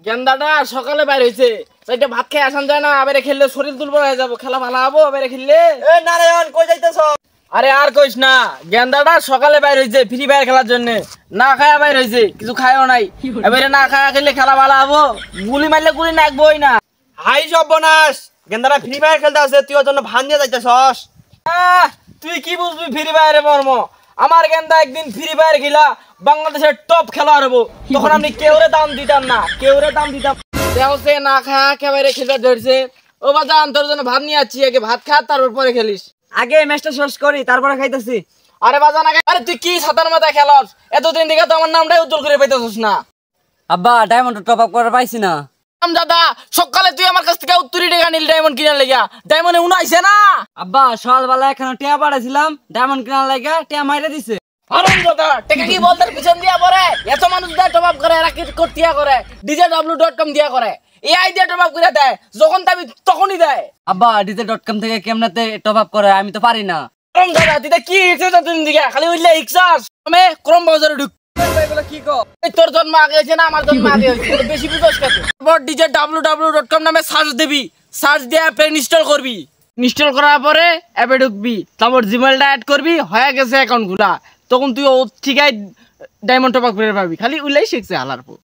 গেন্দাটা সকালে বাইর হইছে, তাইটা ভাত খেয়ে আসান যায় না, আবেরে খেললে শরীর দুর্বল হয়ে যাবো, খেলা ভালো হবো আবেরে খেললে। এ নারায়ণ কই যাইতেছ? আরে আর কইস না, গেন্দাটা সকালে বাইর হইছে ফ্রি ফায়ার খেলার জন্য, না খায়া বাইর হইছে, কিছু খায়ও নাই। এবারে না খায়া খেললে খেলা ভালো হবো, গুলি মারলে গুলি নাকবই না। হাই সর্বনাশ, গেন্দারা ফ্রি ফায়ার খেলতে আছে, তুই ওর জন্য ভান দিয়ে যাইতেছস। তুই কি বুঝবি ফ্রি ফায়ারের মর্ম? আমার গেন্দা একদিন ফ্রি ফায়ার খেলা বাংলাদেশের টপ খেলোয়াড় হবো, তখন আমি কেউরে দাম দিতাম না, কেউরে দাম দিতাম সে না খা একেবারে খেলতে ধরছে। ও বাজান, তোর জন্য ভাত নিয়ে আসছি, আগে ভাত খা তারপর পরে খেলিস। আগে ম্যাচটা শেষ করি তারপরে খাইতেছি। আরে বাজান আগে, আরে তুই কি সাতার মাথায় খেলস? এতদিন থেকে তো আমার নামটাই উজ্জ্বল করে পাইতেছিস না। আব্বা ডায়মন্ড টপ আপ করে পাইছি না। দাদা সকালে তুই আমার কাছ থেকে 70 টাকা নিল ডায়মন্ড কিনার লেগা, ডায়মন্ড উনাইছে না। আব্বা সকালবেলা এখানে টিয়া পাঠাইছিলাম, ডায়মন্ড কেনার লাগা টিয়া মাইরে দিছে। আরম দাদা টাকা কি বলতে পিছন দিয়া পড়ে, এত মানুষ দেয় টপ আপ করে, এরা কি করতিয়া করে, djw.com দিয়া করে, এআই দিয়ে টপ আপ করে দেয়, যখন দাবি তখনই দেয়। আব্বা dj.com থেকে কেমনাতে টপ আপ করে আমি তো পারি না। আরম দাদা তুই কি ইচ্ছা তুই দিকে খালি উইলে ইক্সাস আমি ক্রম বাজারে ঢুক। এগুলো কি কো? তোর জন্ম আগে হয়েছে না আমার জন্ম আগে হয়েছে, বেশি বুঝোস কত। তারপর djw.com নামে সার্চ দিবি, সার্চ দিয়ে অ্যাপ ইনস্টল করবি, ইনস্টল করার পরে অ্যাপে ঢুকবি, তারপর জিমেলটা অ্যাড করবি, হয়ে গেছে অ্যাকাউন্ট খোলা, তখন তুই ও ঠিকাই ডায়মন্ড টপ আপ করে পাবি, খালি উইলাই শিখছে হালার পর।